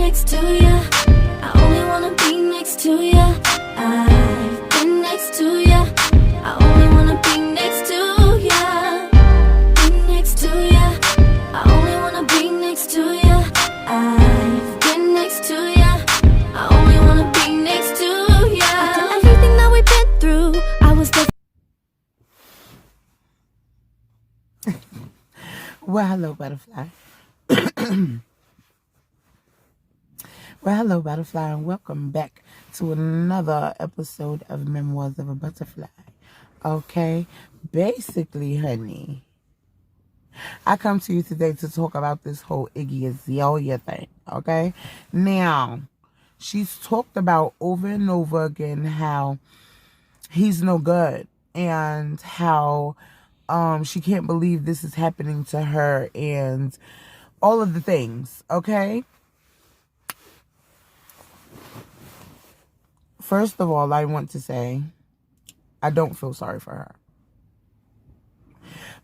next to ya. I only wanna be next to ya. I've been next to ya. I only wanna be next to ya. Be next to ya. I only wanna be next to ya. I've been next to ya. I only wanna be next to ya. After everything that we've been through, I was there. Well, hello, butterfly. Well, hello, butterfly, and welcome back to another episode of Memoirs of a Butterfly. Okay, basically, honey, I come to you today to talk about this whole Iggy Azalea thing. Okay, now she's talked about over and over again how he's no good and how she can't believe this is happening to her and all of the things. Okay. First of all, I want to say I don't feel sorry for her.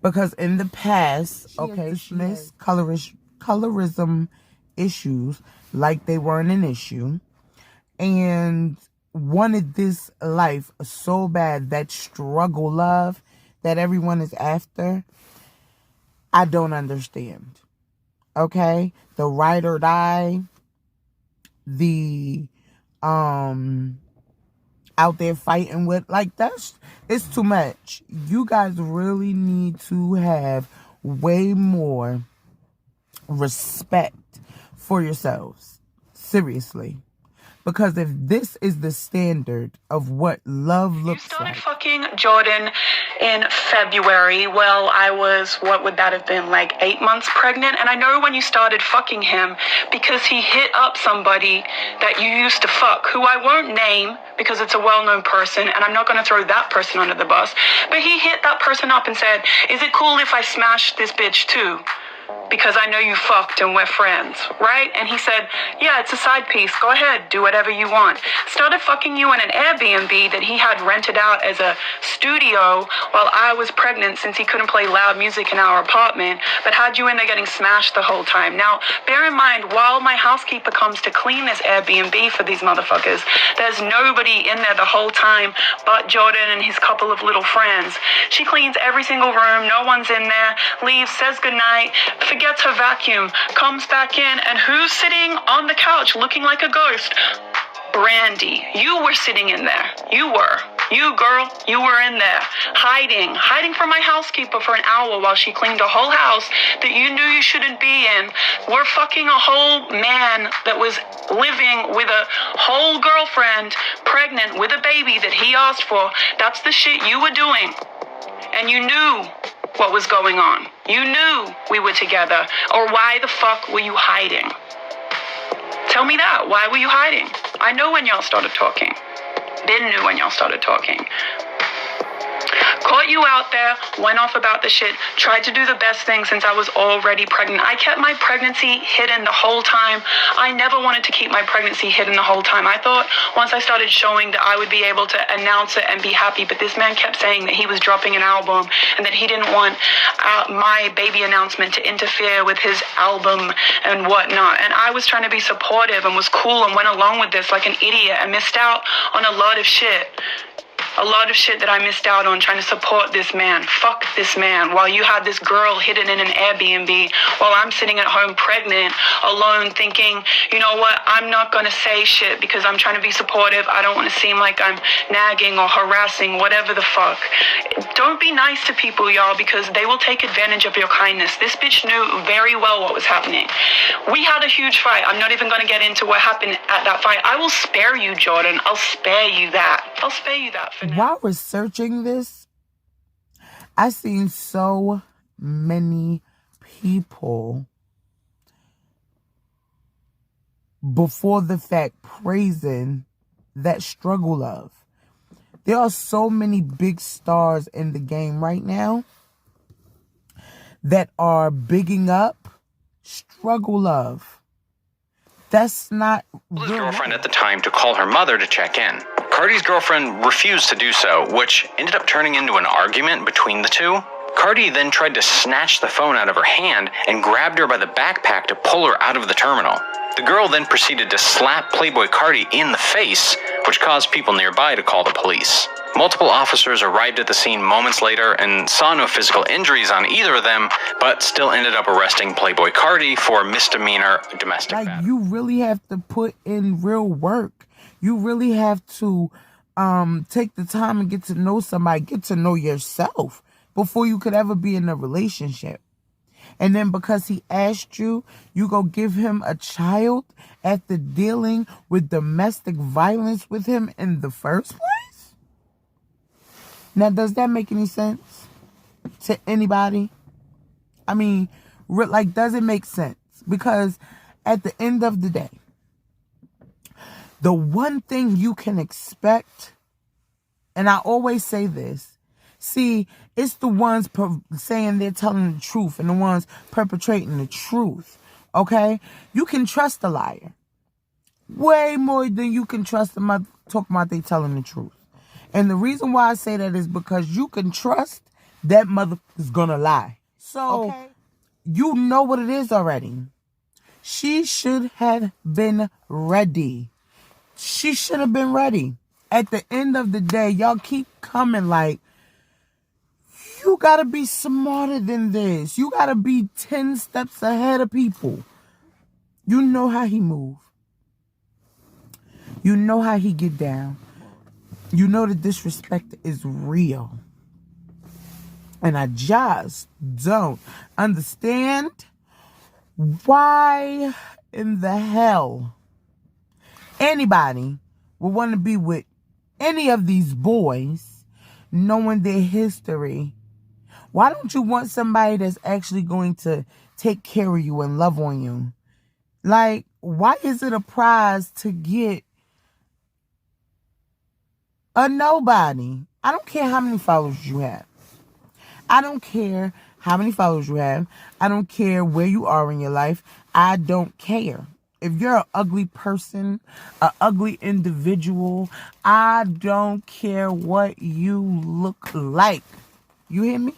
Because in the past, okay, dismissed colorism issues like they weren't an issue and wanted this life so bad, that struggle love that everyone is after. I don't understand. Okay? The ride or die, the out there fighting with, like, it's too much. You guys really need to have way more respect for yourselves. Seriously. Because if this is the standard of what love looks like. You started fucking Jordan in February. Well, I was, what would that have been, like 8 months pregnant? And I know when you started fucking him because he hit up somebody that you used to fuck, who I won't name because it's a well-known person and I'm not going to throw that person under the bus. But he hit that person up and said, is it cool if I smash this bitch too? Because I know you fucked and we're friends, right? And he said, yeah, it's a side piece. Go ahead, do whatever you want. Started fucking you in an Airbnb that he had rented out as a studio while I was pregnant, since he couldn't play loud music in our apartment, but had you in there getting smashed the whole time. Now, bear in mind, while my housekeeper comes to clean this Airbnb for these motherfuckers, there's nobody in there the whole time but Jordan and his couple of little friends. She cleans every single room. No one's in there. Leaves, says goodnight, forgets her vacuum, comes back in, and who's sitting on the couch looking like a ghost? Brandy. You were sitting in there. You were. You, girl, you were in there, hiding from my housekeeper for an hour while she cleaned a whole house that you knew you shouldn't be in. We're fucking a whole man that was living with a whole girlfriend, pregnant with a baby that he asked for. That's the shit you were doing. And you knew what was going on. You knew we were together. Or why the fuck were you hiding? Tell me that. Why were you hiding? I know when y'all started talking. Ben knew when y'all started talking. Caught you out there, went off about the shit, tried to do the best thing since I was already pregnant. I kept my pregnancy hidden the whole time. I never wanted to keep my pregnancy hidden the whole time. I thought once I started showing that I would be able to announce it and be happy, but this man kept saying that he was dropping an album and that he didn't want my baby announcement to interfere with his album and whatnot. And I was trying to be supportive and was cool and went along with this like an idiot and missed out on a lot of shit. A lot of shit that I missed out on trying to support this man. Fuck this man. While you had this girl hidden in an Airbnb, while I'm sitting at home pregnant, alone, thinking, you know what, I'm not going to say shit because I'm trying to be supportive. I don't want to seem like I'm nagging or harassing, whatever the fuck. Don't be nice to people, y'all, because they will take advantage of your kindness. This bitch knew very well what was happening. We had a huge fight. I'm not even going to get into what happened at that fight. I will spare you, Jordan. I'll spare you that. I'll spare you that for now. While researching this, I've seen so many people before the fact praising that struggle love. There are so many big stars in the game right now that are bigging up struggle love. That's not his girlfriend at the time to call her mother to check in. Carti's girlfriend refused to do so, which ended up turning into an argument between the two. Carti then tried to snatch the phone out of her hand and grabbed her by the backpack to pull her out of the terminal. The girl then proceeded to slap Playboi Carti in the face, which caused people nearby to call the police. Multiple officers arrived at the scene moments later and saw no physical injuries on either of them, but still ended up arresting Playboi Carti for misdemeanor domestic battery. You really have to put in real work. You really have to take the time and get to know somebody, get to know yourself before you could ever be in a relationship. And then because he asked you, you go give him a child after dealing with domestic violence with him in the first place? Now, does that make any sense to anybody? I mean, does it make sense? Because at the end of the day, the one thing you can expect, and I always say this, see, it's the ones saying they're telling the truth and the ones perpetrating the truth, okay? You can trust a liar way more than you can trust them talking about they telling the truth. And the reason why I say that is because you can trust that mother is gonna lie. So, you know what it is already. She should have been ready. She should have been ready. At the end of the day, y'all keep coming like, you gotta be smarter than this. You gotta be 10 steps ahead of people. You know how he move. You know how he get down. You know the disrespect is real. And I just don't understand why in the hell anybody would want to be with any of these boys knowing their history. Why don't you want somebody that's actually going to take care of you and love on you? Like, why is it a prize to get a nobody? I don't care how many followers you have. I don't care how many followers you have. I don't care where you are in your life. I don't care. If you're an ugly person, an ugly individual, I don't care what you look like. You hear me?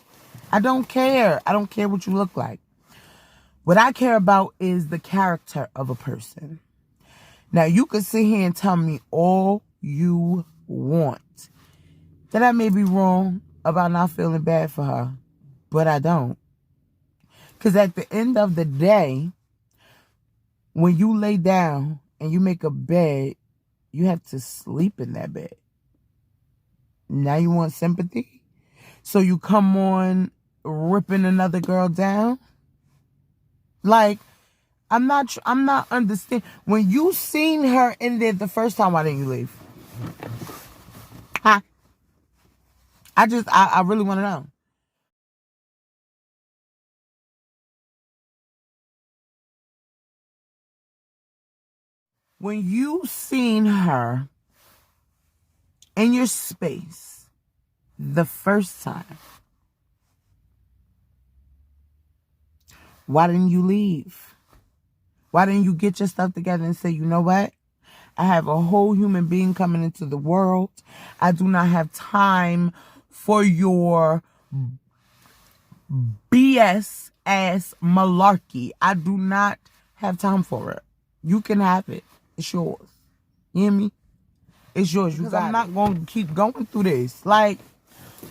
I don't care. I don't care what you look like. What I care about is the character of a person. Now, you can sit here and tell me all you want that I may be wrong about not feeling bad for her, but I don't. Because at the end of the day, when you lay down and you make a bed, you have to sleep in that bed. Now you want sympathy? So you come on ripping another girl down? Like, I'm not understanding. When you seen her in there the first time, why didn't you leave? Huh? I really want to know. When you seen her in your space the first time, why didn't you leave? Why didn't you get your stuff together and say, you know what? I have a whole human being coming into the world. I do not have time for your BS ass malarkey. I do not have time for it. You can have it. It's yours. You hear me? It's yours. You got I'm not going to keep going through this. Like,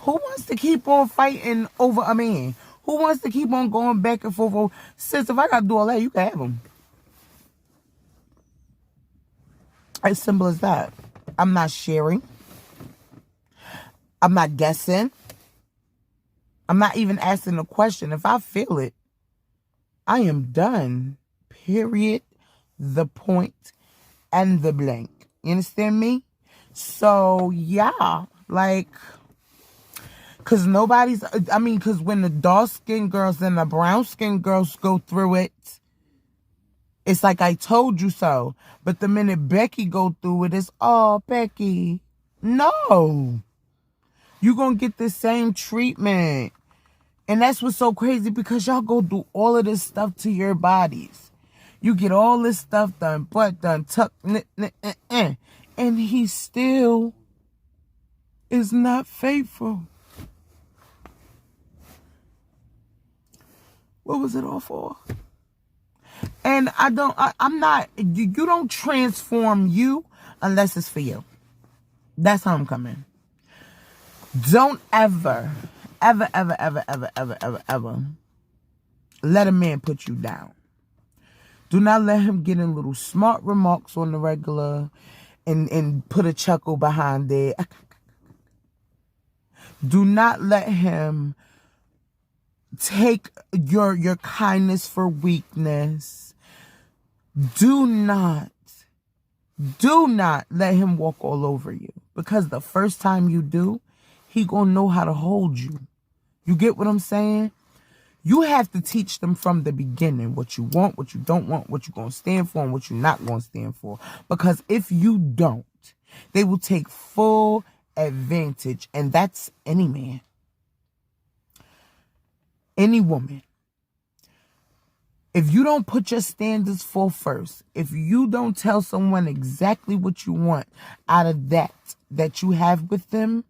who wants to keep on fighting over a man? Who wants to keep on going back and forth? Sis, if I got to do all that, you can have him. As simple as that. I'm not sharing. I'm not guessing. I'm not even asking a question. If I feel it, I am done. Period. The point and the blank. You understand me? So, yeah. Like, because because when the dark-skinned girls and the brown-skinned girls go through it, it's like I told you so. But the minute Becky go through it, it's, oh, Becky. No. You're going to get the same treatment. And that's what's so crazy, because y'all go do all of this stuff to your bodies. You get all this stuff done, butt done, tuck, and he still is not faithful. What was it all for? And I'm not, you don't transform you unless it's for you. That's how I'm coming. Don't ever let a man put you down. Do not let him get in little smart remarks on the regular and put a chuckle behind it. Do not let him take your kindness for weakness. Do not let him walk all over you. Because the first time you do, he gonna know how to hold you. You get what I'm saying? You have to teach them from the beginning what you want, what you don't want, what you're going to stand for, and what you're not going to stand for. Because if you don't, they will take full advantage. And that's any man. Any woman. If you don't put your standards forth first, if you don't tell someone exactly what you want out of that you have with them,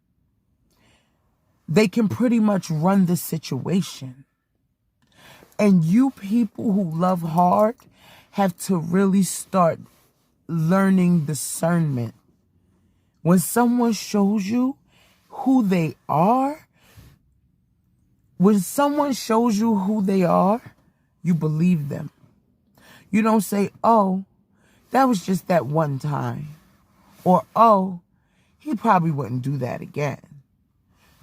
they can pretty much run the situation. And you people who love hard have to really start learning discernment. When someone shows you who they are, you believe them. You don't say, oh, that was just that one time. Or, oh, he probably wouldn't do that again.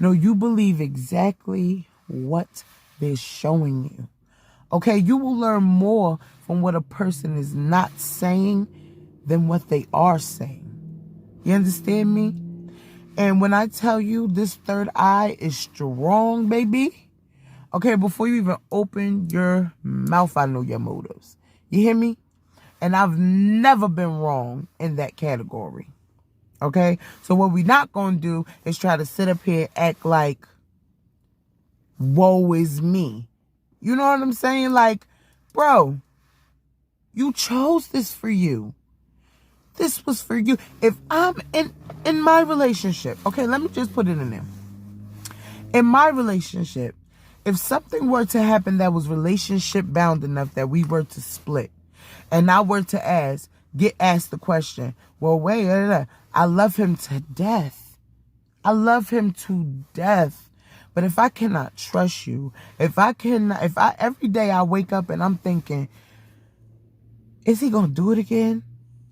No, you believe exactly what they're showing you. Okay, you will learn more from what a person is not saying than what they are saying. You understand me? And when I tell you this third eye is strong, baby. Okay, before you even open your mouth, I know your motives. You hear me? And I've never been wrong in that category. Okay? So what we're not going to do is try to sit up here and act like, woe is me. You know what I'm saying? Like, bro, you chose this for you. This was for you. If I'm in my relationship, okay, let me just put it in there. In my relationship, if something were to happen that was relationship bound enough that we were to split, and I were to get asked the question, well, wait, I love him to death. I love him to death. But if I cannot trust you, every day I wake up and I'm thinking, is he going to do it again?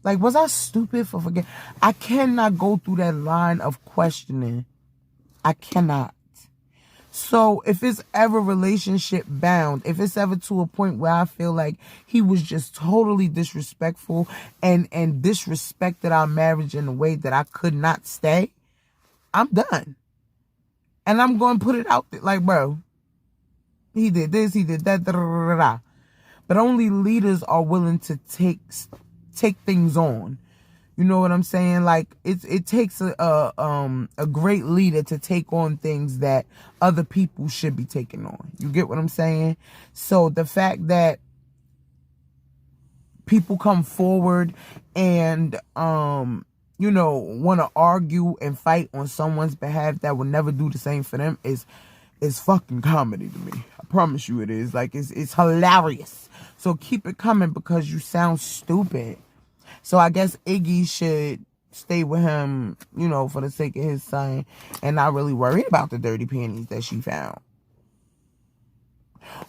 Like, was I stupid for forgetting? I cannot go through that line of questioning. I cannot. So if it's ever relationship bound, if it's ever to a point where I feel like he was just totally disrespectful and disrespected our marriage in a way that I could not stay, I'm done. And I'm going to put it out there like, bro, he did this, he did that, da, da, da, da. But only leaders are willing to take things on. You know what I'm saying? Like, it takes a great leader to take on things that other people should be taking on. You get what I'm saying? So the fact that people come forward and want to argue and fight on someone's behalf that will never do the same for them is fucking comedy to me. I promise you it is. Like, it's hilarious. So keep it coming because you sound stupid. So I guess Iggy should stay with him, for the sake of his son and not really worry about the dirty panties that she found.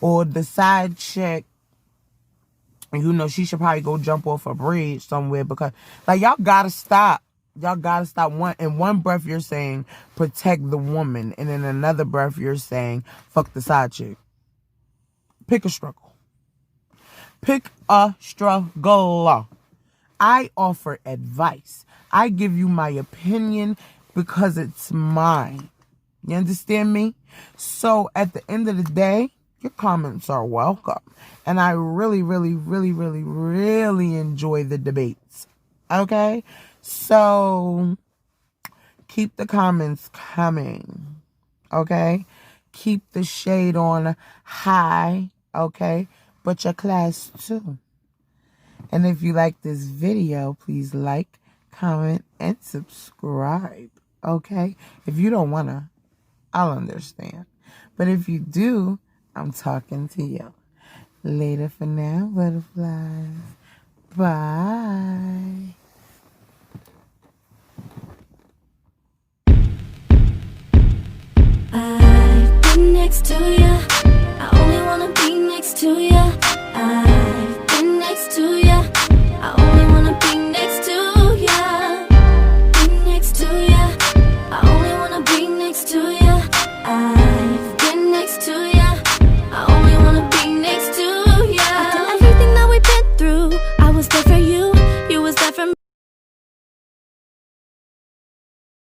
Or the side chick, she should probably go jump off a bridge somewhere because, like, y'all gotta stop. Y'all gotta stop. In one breath, you're saying protect the woman. And in another breath, you're saying fuck the side chick. Pick a struggle. Pick a struggle. I offer advice. I give you my opinion because it's mine. You understand me? So at the end of the day, your comments are welcome. And I really, really, really, really, really enjoy the debates. Okay? So keep the comments coming. Okay? Keep the shade on high. Okay? But your class too. And if you like this video, please like, comment, and subscribe. Okay? If you don't want to, I'll understand. But if you do, I'm talking to you. Later for now, butterflies. Bye. I've been next to ya. I only wanna be next to ya.